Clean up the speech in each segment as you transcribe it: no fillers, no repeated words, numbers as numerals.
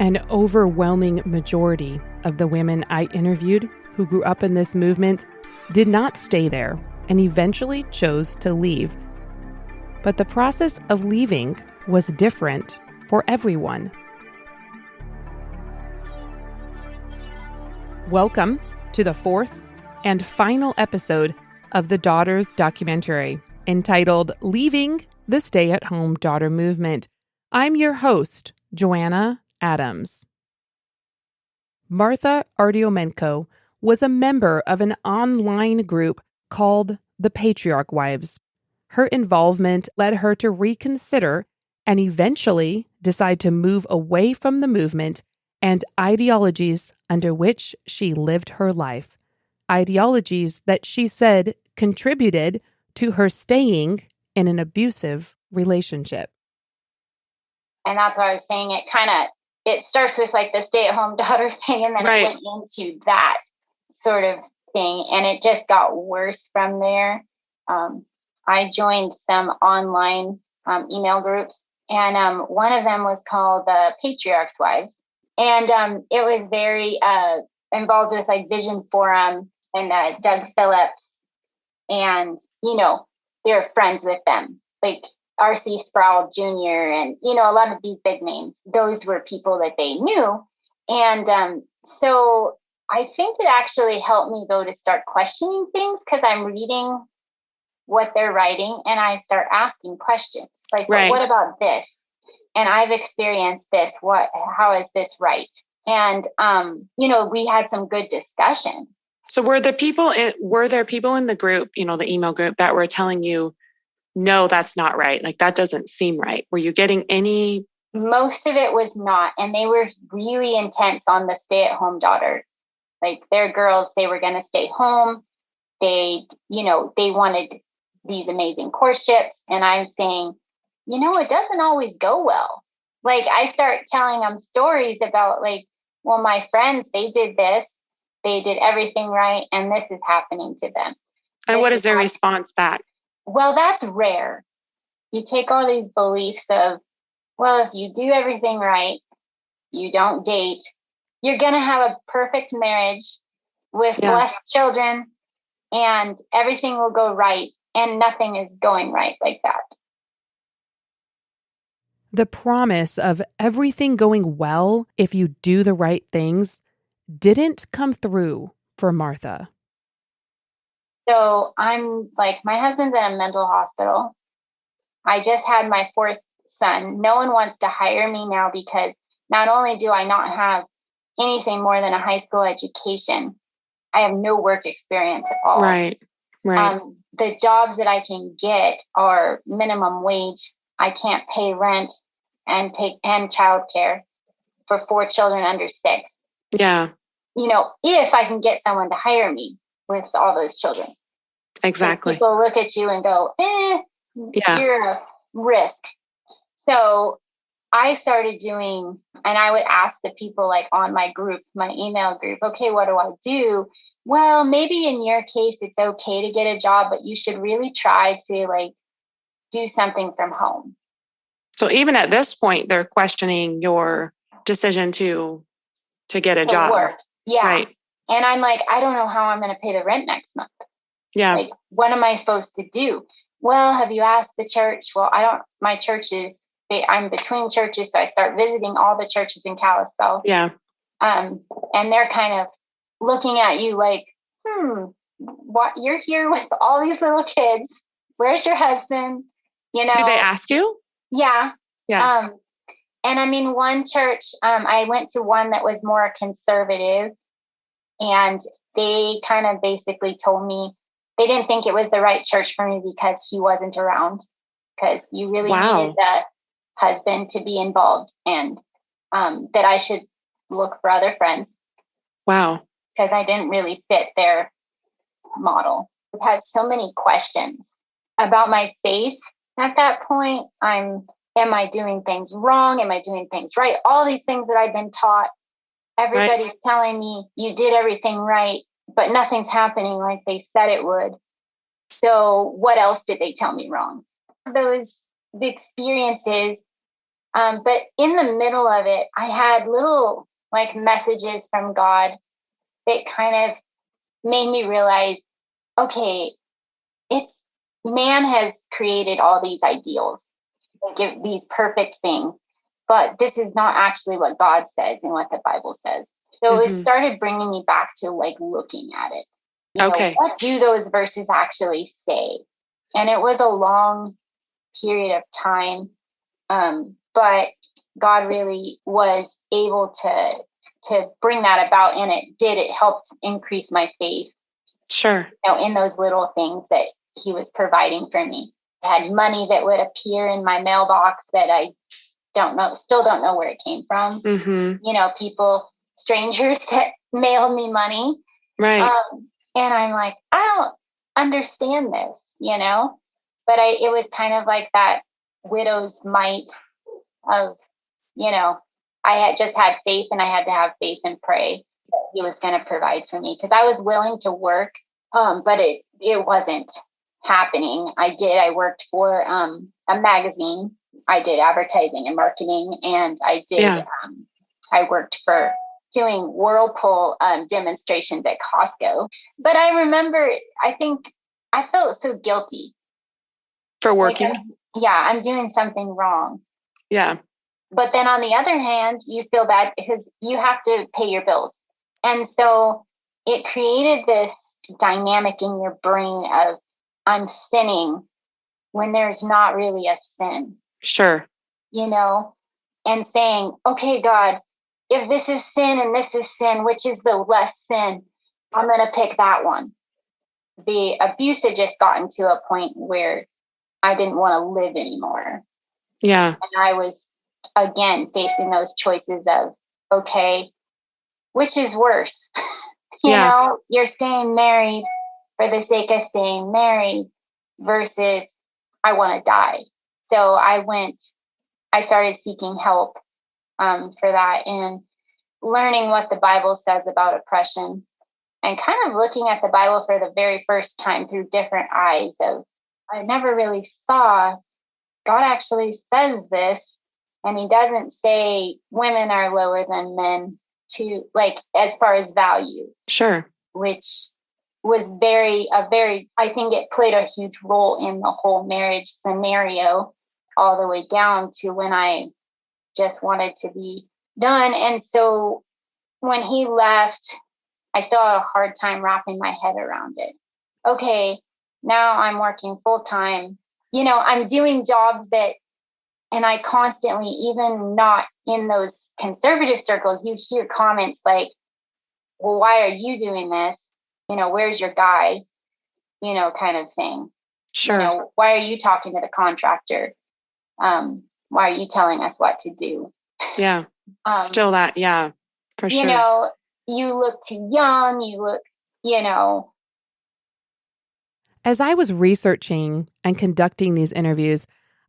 An overwhelming majority of the women I interviewed who grew up in this movement did not stay there and eventually chose to leave. But the process of leaving was different for everyone. Welcome to the fourth and final episode of the Daughters documentary entitled Leaving the Stay-at-Home Daughter Movement. I'm your host, Joanna Adams. Martha Ardiomenko was a member of an online group called the Patriarch Wives. Her involvement led her to reconsider and eventually decide to move away from the movement and ideologies under which she lived her life. Ideologies that she said contributed to her staying in an abusive relationship. And that's why I was saying it starts with like the stay-at-home daughter thing, and then Right. It went into that sort of thing, and it just got worse from there. I joined some online email groups, and one of them was called the Patriarch's Wives, and it was very involved with like Vision Forum and Doug Phillips, and they're friends with them, like R.C. Sproul Jr. and, a lot of these big names. Those were people that they knew. And so I think it actually helped me, though, to start questioning things because I'm reading what they're writing and I start asking questions like, Right. What about this? And I've experienced this. How is this right? And, we had some good discussion. So were there people in the group, the email group that were telling you, no, that's not right. Like, that doesn't seem right. Were you getting any? Most of it was not. And they were really intense on the stay-at-home daughter. Like, their girls, they were going to stay home. They wanted these amazing courtships. And I'm saying, it doesn't always go well. Like, I start telling them stories about like, well, my friends, they did this. They did everything right. And this is happening to them. And what is their response back? Well, that's rare. You take all these beliefs of, well, if you do everything right, you don't date, you're going to have a perfect marriage with blessed children and everything will go right. And nothing is going right like that. The promise of everything going well if you do the right things didn't come through for Martha. So I'm like, my husband's in a mental hospital. I just had my fourth son. No one wants to hire me now because not only do I not have anything more than a high school education, I have no work experience at all. Right. The jobs that I can get are minimum wage. I can't pay rent and childcare for 4 children under 6. Yeah. If I can get someone to hire me with all those children. Exactly. People look at you and go, you're a risk. So I started doing, and I would ask the people like on my group, my email group, okay, what do I do? Well, maybe in your case, it's okay to get a job, but you should really try to like do something from home. So even at this point, they're questioning your decision to get a job. Work. Yeah. Right. And I'm like, I don't know how I'm going to pay the rent next month. Yeah. Like, what am I supposed to do? Well, have you asked the church? Well, my churches, I'm between churches. So I start visiting all the churches in Kalispell. Yeah. And they're kind of looking at you like, what? You're here with all these little kids. Where's your husband? Do they ask you? Yeah. Yeah. And I mean, one church, I went to one that was more conservative, and they kind of basically told me they didn't think it was the right church for me because he wasn't around, because you really needed the husband to be involved, and that I should look for other friends. Wow. Because I didn't really fit their model. I've had so many questions about my faith at that point. Am I doing things wrong? Am I doing things right? All these things that I've been taught. Everybody's telling me you did everything right, but nothing's happening like they said it would. So what else did they tell me wrong? The experiences But in the middle of it, I had little like messages from God that kind of made me realize, okay, it's man has created all these ideals, like these perfect things, but this is not actually what God says and what the Bible says. So it started bringing me back to like looking at it. You know, what do those verses actually say? And it was a long period of time. But God really was able to bring that about, and it helped increase my faith. Sure. You know, in those little things that he was providing for me. I had money that would appear in my mailbox that I still don't know where it came from. You know, strangers that mailed me money. Right. And I'm like, I don't understand this, you know, but it was kind of like that widow's mite of, you know, I had just had faith, and I had to have faith and pray that he was going to provide for me, because I was willing to work, but it wasn't happening. I worked for a magazine. I did advertising and marketing, and I worked for doing Whirlpool demonstrations at Costco. But I remember, I think I felt so guilty for working. Like I'm doing something wrong. Yeah. But then on the other hand, you feel bad because you have to pay your bills. And so it created this dynamic in your brain of, I'm sinning when there's not really a sin. Sure. You know, and saying, okay, God, if this is sin and this is sin, which is the less sin, I'm going to pick that one. The abuse had just gotten to a point where I didn't want to live anymore. Yeah. And I was, again, facing those choices of, okay, which is worse? You know, you're staying married for the sake of staying married versus I want to die. So I started seeking help for that, and learning what the Bible says about oppression, and kind of looking at the Bible for the very first time through different eyes of, I never really saw God actually says this, and he doesn't say women are lower than men to, like, as far as value. Sure. Which was I think it played a huge role in the whole marriage scenario, all the way down to when I just wanted to be done. And so when he left, I still had a hard time wrapping my head around it. Okay, now I'm working full time. You know, I'm doing jobs and I constantly, even not in those conservative circles, you hear comments like, well, why are you doing this? You know, where's your guy? You know, kind of thing. Sure. You know, why are you talking to the contractor? Why are you telling us what to do? Yeah. Still that. Yeah, for sure. You know, you look too young. You look, you know. As I was researching and conducting these interviews,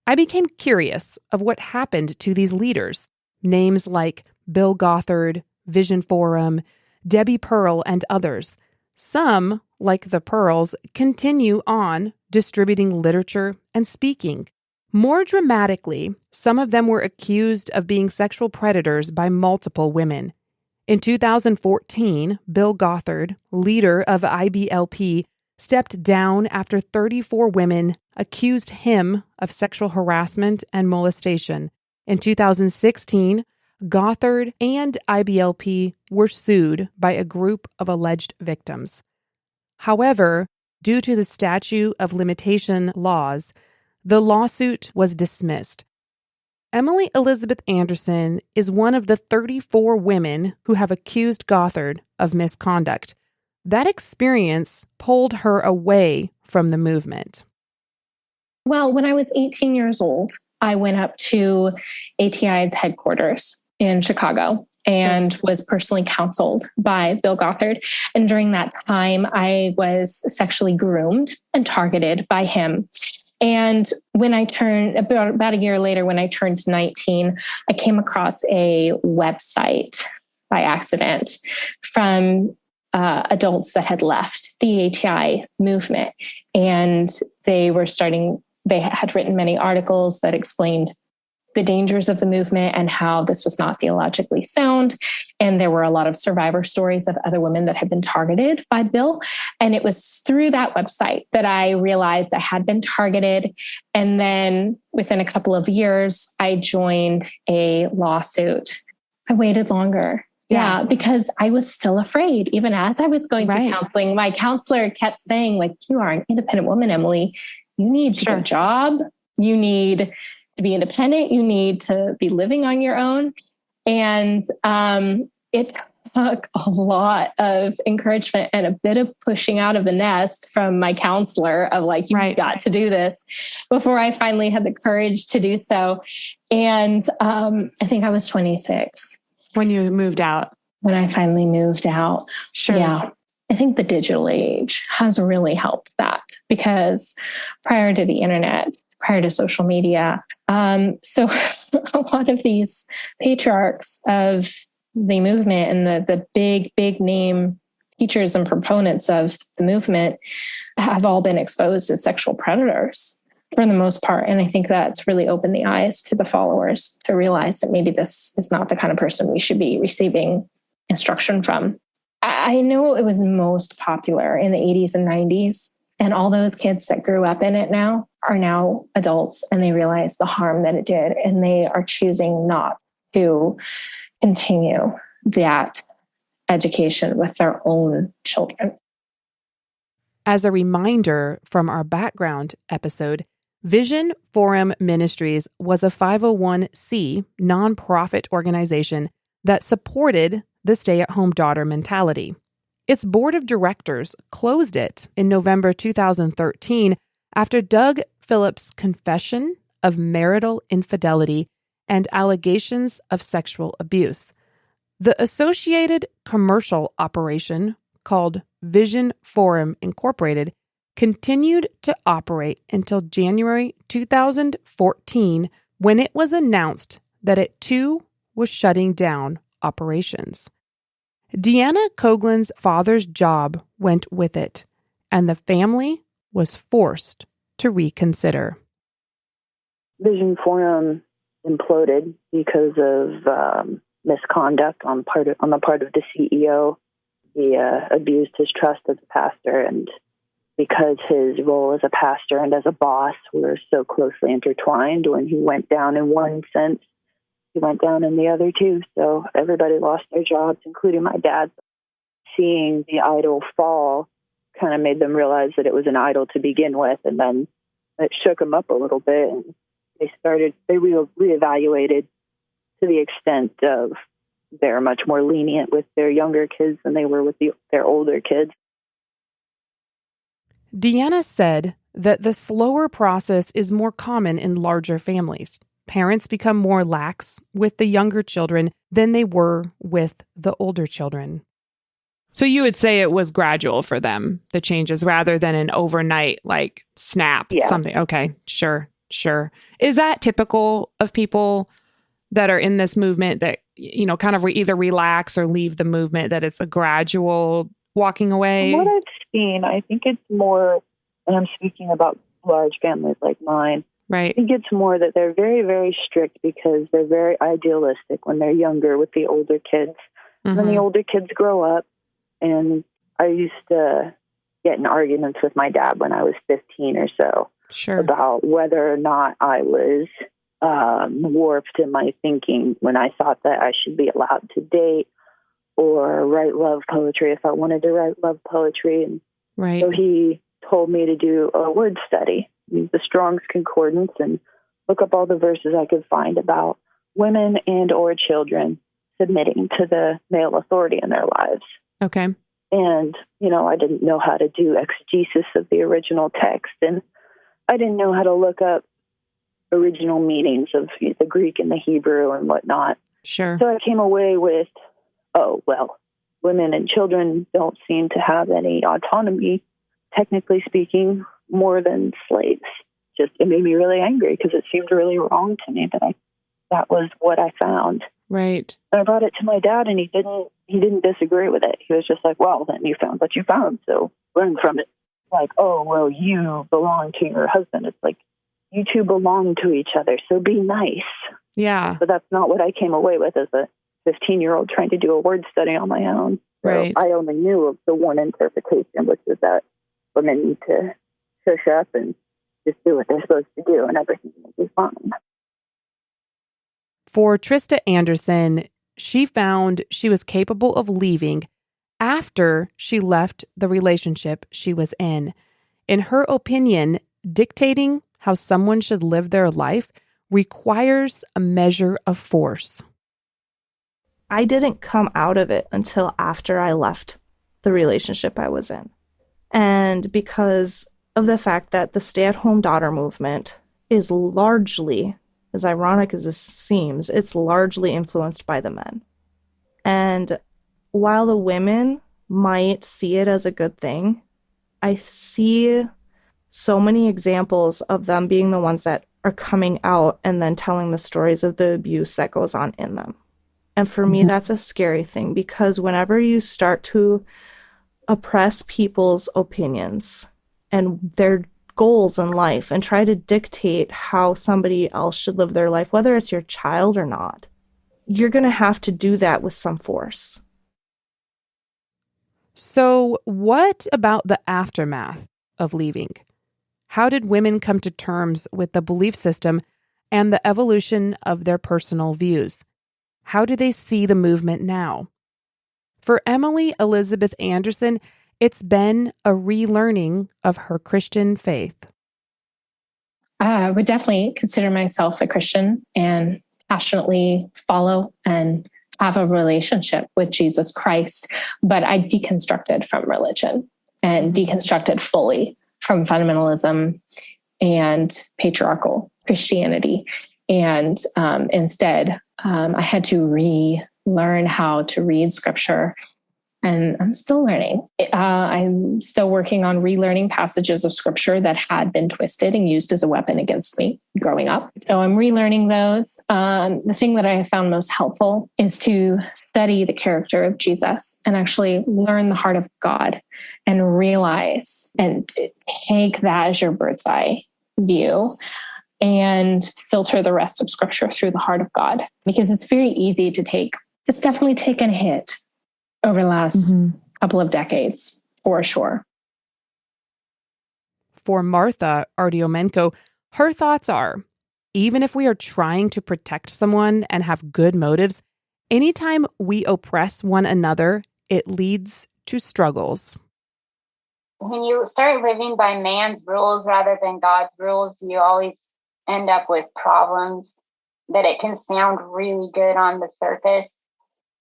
I became curious of what happened to these leaders. Names like Bill Gothard, Vision Forum, Debbie Pearl, and others. Some, like the Pearls, continue on distributing literature and speaking. More dramatically, some of them were accused of being sexual predators by multiple women. In 2014, Bill Gothard, leader of IBLP, stepped down after 34 women accused him of sexual harassment and molestation. In 2016, Gothard and IBLP were sued by a group of alleged victims. However, due to the statute of limitation laws, the lawsuit was dismissed. Emily Elizabeth Anderson is one of the 34 women who have accused Gothard of misconduct. That experience pulled her away from the movement. Well, when I was 18 years old, I went up to ATI's headquarters in Chicago and was personally counseled by Bill Gothard. And during that time, I was sexually groomed and targeted by him. And when I turned, about a year later, when I turned 19, I came across a website by accident from adults that had left the ATI movement. And they had written many articles that explained the dangers of the movement and how this was not theologically sound. And there were a lot of survivor stories of other women that had been targeted by Bill. And it was through that website that I realized I had been targeted. And then within a couple of years, I joined a lawsuit. I waited longer. Yeah, because I was still afraid. Even as I was going through counseling, my counselor kept saying, like, you are an independent woman, Emily. You need to get a job. You need to be independent. You need to be living on your own. And it took a lot of encouragement and a bit of pushing out of the nest from my counselor of like, you've got to do this before I finally had the courage to do so. And I think I was 26. When you moved out? When I finally moved out. Sure. Yeah. I think the digital age has really helped that because prior to the internet, prior to social media, so a lot of these patriarchs of the movement and the big name teachers and proponents of the movement have all been exposed as sexual predators for the most part. And I think that's really opened the eyes to the followers to realize that maybe this is not the kind of person we should be receiving instruction from. I know it was most popular in the 80s and 90s, and all those kids that grew up in it now are now adults and they realize the harm that it did, and they are choosing not to continue that education with their own children. As a reminder from our background episode, Vision Forum Ministries was a 501c nonprofit organization that supported the stay-at-home daughter mentality. Its board of directors closed it in November 2013 after Doug Phillips' confession of marital infidelity and allegations of sexual abuse. The associated commercial operation, called Vision Forum Incorporated, continued to operate until January 2014, when it was announced that it too was shutting down operations. Deanna Coghlan's father's job went with it, and the family was forced to reconsider. Vision Forum imploded because of misconduct on the part of the CEO. He abused his trust as a pastor, and because his role as a pastor and as a boss were so closely intertwined, when he went down in one sense, he went down in the other too. So everybody lost their jobs, including my dad. Seeing the idol fall kind of made them realize that it was an idol to begin with, and then it shook them up a little bit, and they reevaluated to the extent of they're much more lenient with their younger kids than they were with their older kids. Deanna said that the slower process is more common in larger families. Parents become more lax with the younger children than they were with the older children. So you would say it was gradual for them, the changes, rather than an overnight, like, snap, something. Okay, sure. Is that typical of people that are in this movement that, you know, kind of either relax or leave the movement, that it's a gradual walking away? From what I've seen, I think it's more, and I'm speaking about large families like mine, right? I think it's more that they're very, very strict because they're very idealistic when they're younger with the older kids. Mm-hmm. When the older kids grow up, and I used to get in arguments with my dad when I was 15 or so about whether or not I was warped in my thinking when I thought that I should be allowed to date or write love poetry if I wanted to write love poetry. And so he told me to do a word study, use the Strong's Concordance, and look up all the verses I could find about women and or children submitting to the male authority in their lives. Okay. And, you know, I didn't know how to do exegesis of the original text, and I didn't know how to look up original meanings of the Greek and the Hebrew and whatnot. Sure. So I came away with, oh, well, women and children don't seem to have any autonomy, technically speaking, more than slaves. It made me really angry because it seemed really wrong to me that was what I found. Right. And I brought it to my dad, and he didn't disagree with it. He was just like, well, then you found what you found, so learn from it. Like, oh, well, you belong to your husband. It's like, you two belong to each other, so be nice. Yeah. But that's not what I came away with as a 15-year-old trying to do a word study on my own. So Right. I only knew of the one interpretation, which is that women need to shush up and just do what they're supposed to do and everything will be fine. For Trista Anderson, she found she was capable of leaving after she left the relationship she was in. In her opinion, dictating how someone should live their life requires a measure of force. I didn't come out of it until after I left the relationship I was in. And because of the fact that the stay-at-home daughter movement is largely, as ironic as this seems, it's largely influenced by the men. And while the women might see it as a good thing, I see so many examples of them being the ones that are coming out and then telling the stories of the abuse that goes on in them. And for me, that's a scary thing, because whenever you start to oppress people's opinions and their goals in life and try to dictate how somebody else should live their life, whether it's your child or not, you're going to have to do that with some force. So, what about the aftermath of leaving? How did women come to terms with the belief system and the evolution of their personal views? How do they see the movement now? For Emily Elizabeth Anderson, it's been a relearning of her Christian faith. I would definitely consider myself a Christian and passionately follow and have a relationship with Jesus Christ, but I deconstructed from religion and deconstructed fully from fundamentalism and patriarchal Christianity. And instead, I had to relearn how to read scripture. And I'm still learning. I'm still working on relearning passages of scripture that had been twisted and used as a weapon against me growing up. So I'm relearning those. The thing that I have found most helpful is to study the character of Jesus and actually learn the heart of God and realize and take that as your bird's eye view and filter the rest of scripture through the heart of God. Because it's very easy to it's definitely taken a hit over the last couple of decades, for sure. For Martha Ardiomenko, her thoughts are, even if we are trying to protect someone and have good motives, anytime we oppress one another, it leads to struggles. When you start living by man's rules rather than God's rules, you always end up with problems that it can sound really good on the surface,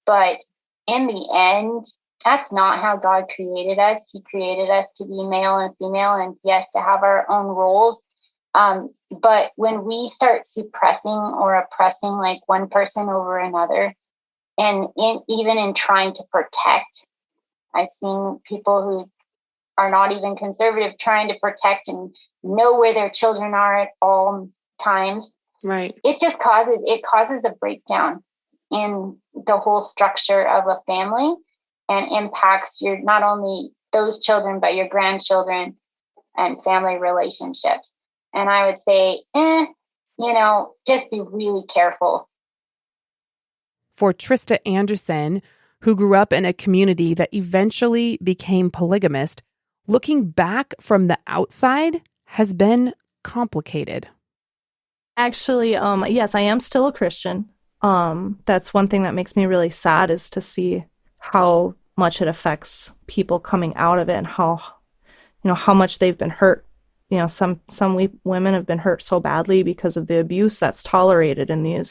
but in the end, that's not how God created us. He created us to be male and female, and yes, to have our own roles. But when we start suppressing or oppressing like one person over another, and even in trying to protect, I've seen people who are not even conservative trying to protect and know where their children are at all times. Right. It causes a breakdown in the whole structure of a family and impacts your not only those children, but your grandchildren and family relationships. And I would say, just be really careful. For Trista Anderson, who grew up in a community that eventually became polygamist, looking back from the outside has been complicated. Actually, yes, I am still a Christian. That's one thing that makes me really sad, is to see how much it affects people coming out of it and how much they've been hurt. Some women have been hurt so badly because of the abuse that's tolerated in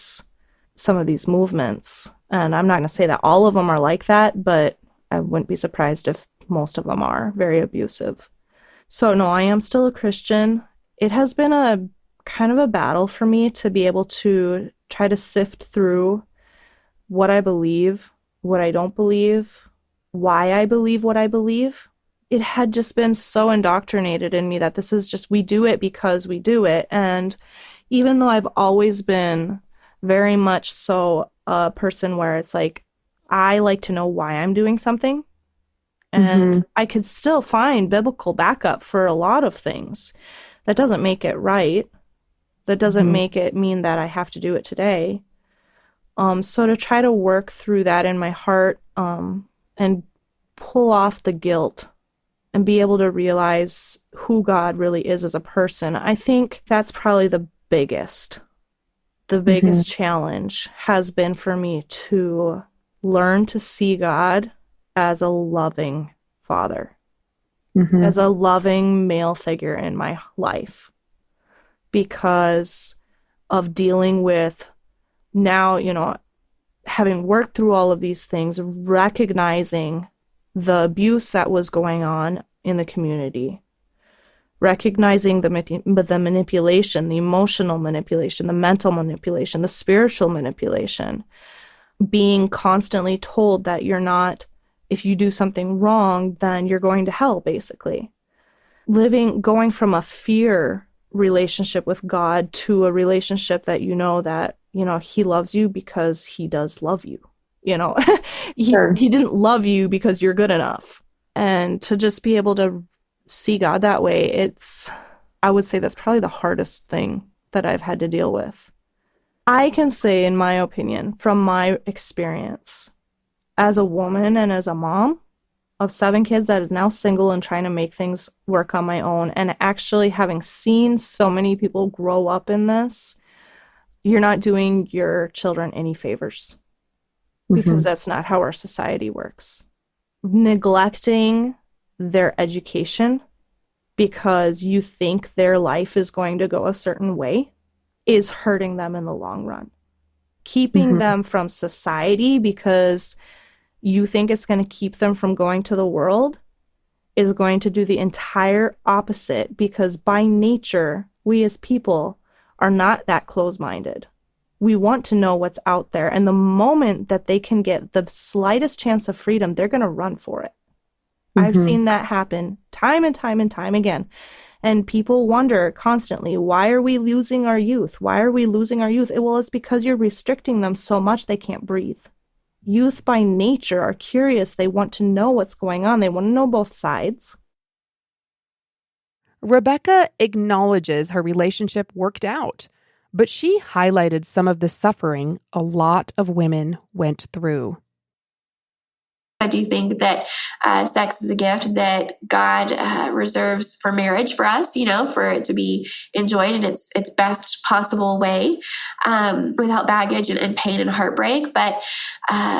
some of these movements. And I'm not going to say that all of them are like that, but I wouldn't be surprised if most of them are very abusive. So no, I am still a Christian. It has been a kind of a battle for me to be able to try to sift through what I believe, what I don't believe, why I believe what I believe. It had just been so indoctrinated in me that this is just, we do it because we do it. And even though I've always been very much so a person where it's like, I like to know why I'm doing something. And I could still find biblical backup for a lot of things. That doesn't make it right. That doesn't make it mean that I have to do it today. So to try to work through that in my heart, and pull off the guilt and be able to realize who God really is as a person, I think that's probably the biggest challenge has been for me to learn to see God as a loving father, as a loving male figure in my life, because of dealing with now, having worked through all of these things, recognizing the abuse that was going on in the community, recognizing the manipulation, the emotional manipulation, the mental manipulation, the spiritual manipulation, being constantly told that if you do something wrong, then you're going to hell, basically. Going from a fear relationship with God to a relationship that he loves you because he does love you. He didn't love you because you're good enough. And to just be able to see God that way, I would say that's probably the hardest thing that I've had to deal with. I can say, in my opinion, from my experience as a woman and as a mom of 7 kids that is now single and trying to make things work on my own, and actually having seen so many people grow up in this, you're not doing your children any favors, because that's not how our society works. Neglecting their education because you think their life is going to go a certain way is hurting them in the long run. Keeping them from society because you think it's going to keep them from going to the world is going to do the entire opposite, because by nature, we as people are not that close-minded. We want to know what's out there. And the moment that they can get the slightest chance of freedom, they're going to run for it. I've seen that happen time and time and time again. And people wonder constantly, why are we losing our youth? Why are we losing our youth? Well, it's because you're restricting them so much they can't breathe. Youth by nature are curious. They want to know what's going on. They want to know both sides. Rebecca acknowledges her relationship worked out, but she highlighted some of the suffering a lot of women went through. I do think that sex is a gift that God reserves for marriage for us, for it to be enjoyed in its best possible way, without baggage and pain and heartbreak. But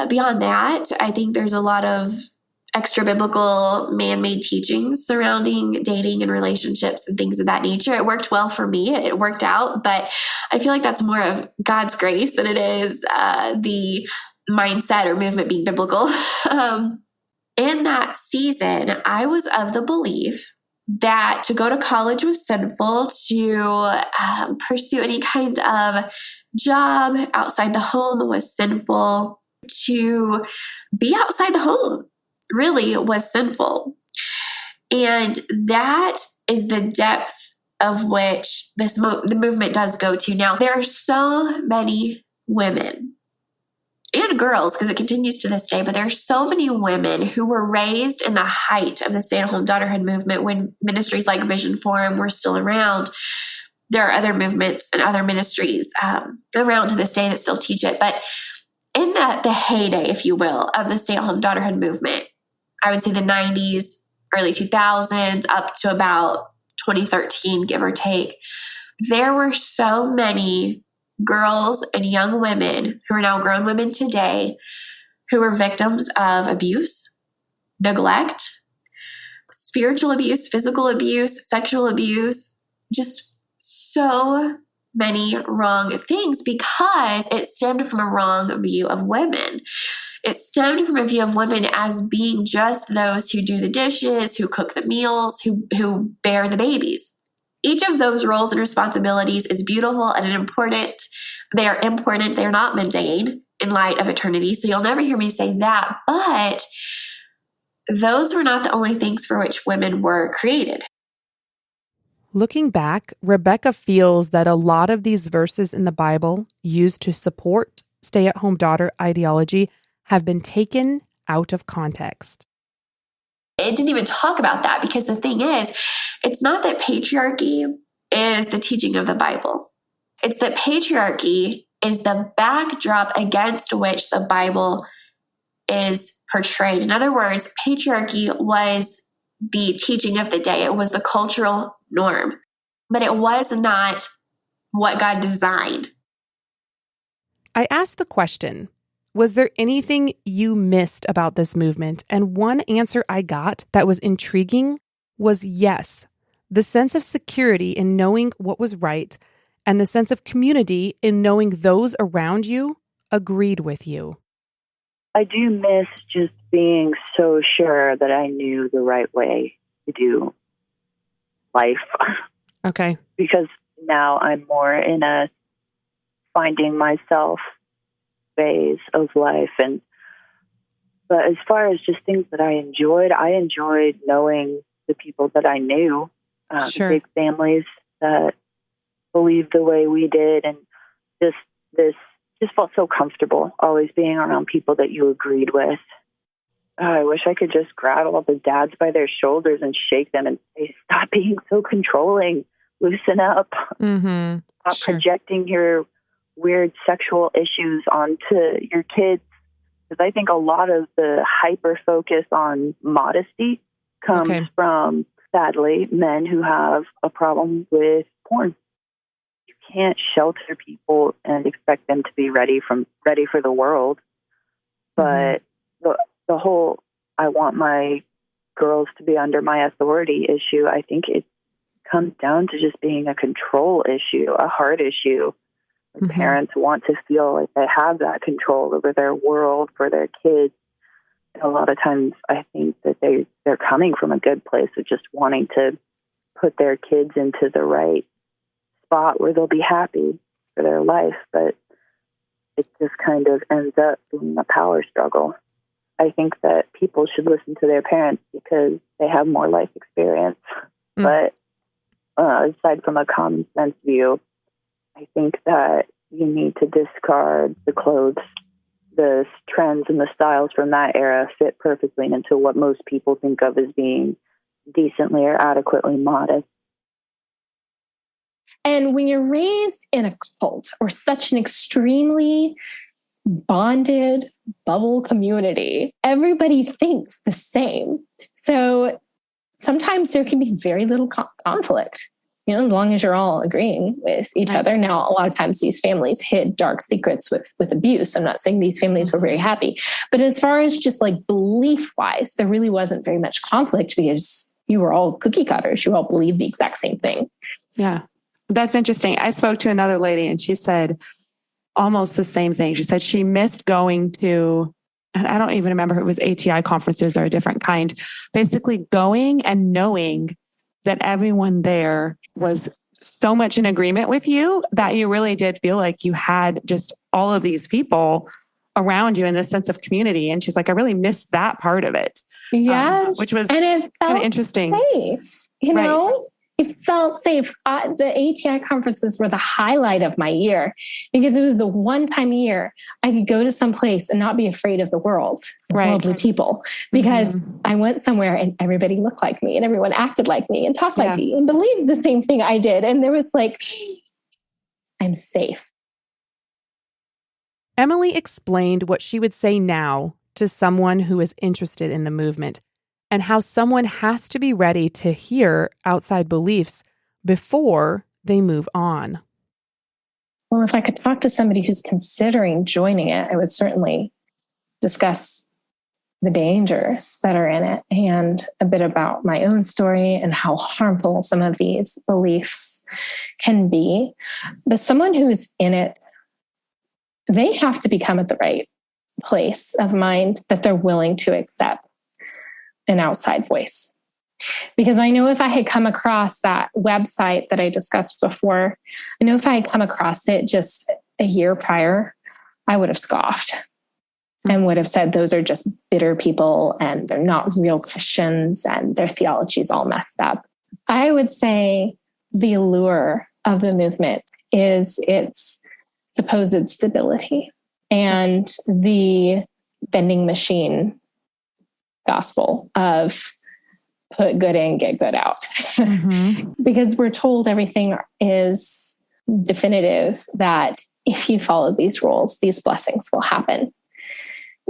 beyond that, I think there's a lot of extra biblical man-made teachings surrounding dating and relationships and things of that nature. It worked well for me. It worked out, but I feel like that's more of God's grace than it is the mindset or movement being biblical. In that season, I was of the belief that to go to college was sinful, to pursue any kind of job outside the home was sinful, to be outside the home really was sinful. And that is the depth of which the movement does go to. Now, there are so many women and girls, because it continues to this day, but there are so many women who were raised in the height of the stay-at-home daughterhood movement when ministries like Vision Forum were still around. There are other movements and other ministries around to this day that still teach it. But in the heyday, if you will, of the stay-at-home daughterhood movement, I would say the 90s, early 2000s, up to about 2013, give or take, there were so many girls and young women who are now grown women today who were victims of abuse, neglect, spiritual abuse, physical abuse, sexual abuse, just so many wrong things, because it stemmed from a wrong view of women. It stemmed from a view of women as being just those who do the dishes, who cook the meals, who bear the babies. Each of those roles and responsibilities is beautiful and important. They are important. They are not mundane in light of eternity. So you'll never hear me say that. But those were not the only things for which women were created. Looking back, Rebecca feels that a lot of these verses in the Bible used to support stay-at-home daughter ideology have been taken out of context. It didn't even talk about that, because the thing is, it's not that patriarchy is the teaching of the Bible. It's that patriarchy is the backdrop against which the Bible is portrayed. In other words, patriarchy was the teaching of the day. It was the cultural norm, but it was not what God designed. I asked the question, was there anything you missed about this movement? And one answer I got that was intriguing was yes. The sense of security in knowing what was right and the sense of community in knowing those around you agreed with you. I do miss just being so sure that I knew the right way to do life. Okay. Because now I'm more in a finding myself phase of life. But as far as just things that I enjoyed knowing the people that I knew, Sure. big families that believed the way we did, and just felt so comfortable always being around people that you agreed with. I wish I could just grab all the dads by their shoulders and shake them and say, stop being so controlling, loosen up, stop projecting your weird sexual issues onto your kids. Because I think a lot of the hyper focus on modesty comes from, sadly, men who have a problem with porn. You can't shelter people and expect them to be ready for the world. But the whole I want my girls to be under my authority issue, I think it comes down to just being a control issue, a heart issue. Parents want to feel like they have that control over their world for their kids. And a lot of times I think that they're coming from a good place of just wanting to put their kids into the right spot where they'll be happy for their life. But it just kind of ends up being a power struggle. I think that people should listen to their parents because they have more life experience. But aside from a common sense view, I think that you need to discard the clothes. The trends and the styles from that era fit perfectly into what most people think of as being decently or adequately modest. And when you're raised in a cult or such an extremely bonded bubble community, everybody thinks the same. So sometimes there can be very little conflict, as long as you're all agreeing with each other. Now, a lot of times these families hid dark secrets with abuse. I'm not saying these families were very happy, but as far as just like belief wise, there really wasn't very much conflict because you were all cookie cutters. You all believed the exact same thing. Yeah. That's interesting. I spoke to another lady and she said almost the same thing. She said she missed going to, and I don't even remember if it was ATI conferences or a different kind, basically going and knowing that everyone there was so much in agreement with you that you really did feel like you had just all of these people around you in this sense of community. And she's like, I really missed that part of it. Yes. Which was kind of interesting. Safe, It felt safe. The ATI conferences were the highlight of my year because it was the one time a year I could go to some place and not be afraid of the world, worldly people, because I went somewhere and everybody looked like me and everyone acted like me and talked like me and believed the same thing I did. And there was like, I'm safe. Emily explained what she would say now to someone who is interested in the movement, and how someone has to be ready to hear outside beliefs before they move on. Well, if I could talk to somebody who's considering joining it, I would certainly discuss the dangers that are in it and a bit about my own story and how harmful some of these beliefs can be. But someone who's in it, they have to become at the right place of mind that they're willing to accept an outside voice. Because I know if I had come across that website that I discussed before, I know if I had come across it just a year prior, I would have scoffed and would have said, those are just bitter people and they're not real Christians and their theology is all messed up. I would say the allure of the movement is its supposed stability and the vending machine gospel of put good in, get good out. Because we're told everything is definitive that if you follow these rules, these blessings will happen.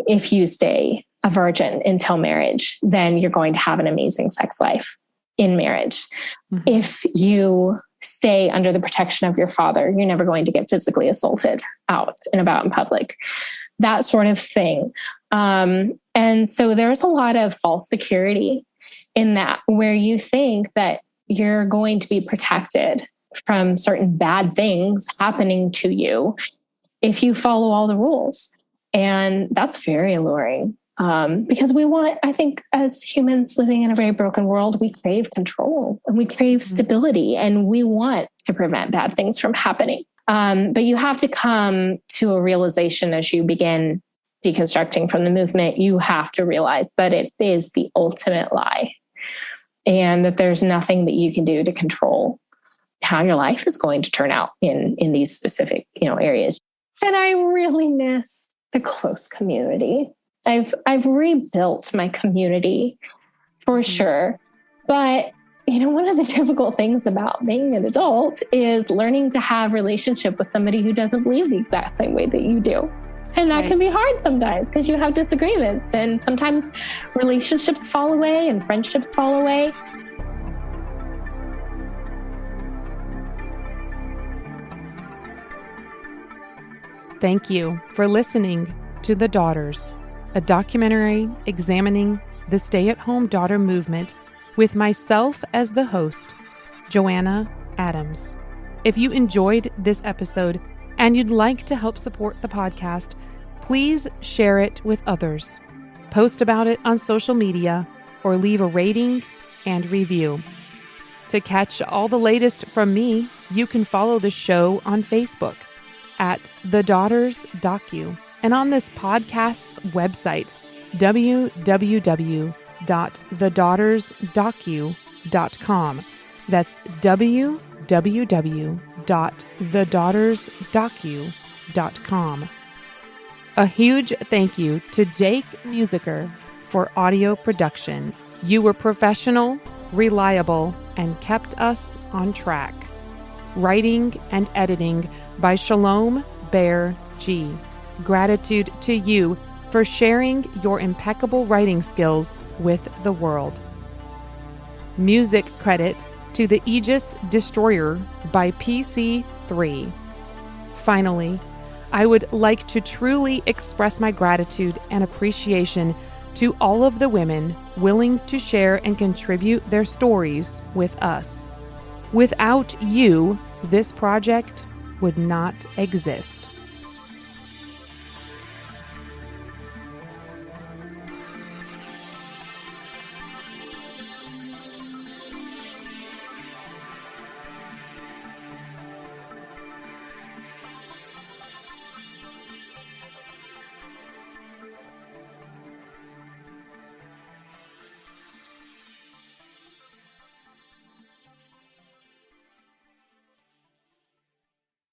If you stay a virgin until marriage, then you're going to have an amazing sex life in marriage. Mm-hmm. If you stay under the protection of your father, you're never going to get physically assaulted out and about in public, that sort of thing. And so there's a lot of false security in that, where you think that you're going to be protected from certain bad things happening to you if you follow all the rules. And that's very alluring. Because we want, I think, as humans living in a very broken world, we crave control and we crave stability, and we want to prevent bad things from happening. But you have to come to a realization as you begin deconstructing from the movement. You have to realize that it is the ultimate lie, and that there's nothing that you can do to control how your life is going to turn out in these specific, areas. And I really miss the close community. I've rebuilt my community for sure. But, one of the difficult things about being an adult is learning to have a relationship with somebody who doesn't believe the exact same way that you do. And that can be hard sometimes because you have disagreements, and sometimes relationships fall away and friendships fall away. Thank you for listening to The Daughters, a documentary examining the stay-at-home daughter movement with myself as the host, Joanna Adams. If you enjoyed this episode and you'd like to help support the podcast, please share it with others, post about it on social media, or leave a rating and review. To catch all the latest from me, you can follow the show on Facebook at The Daughters Docu, and on this podcast's website, www.thedaughtersdocu.com. That's www.thedaughtersdocu.com. A huge thank you to Jake Musiker for audio production. You were professional, reliable, and kept us on track. Writing and editing by Shalom, Baer, G. Gratitude to you for sharing your impeccable writing skills with the world. Music credit to the Aegis Destroyer by PC3. Finally, I would like to truly express my gratitude and appreciation to all of the women willing to share and contribute their stories with us. Without you, this project would not exist.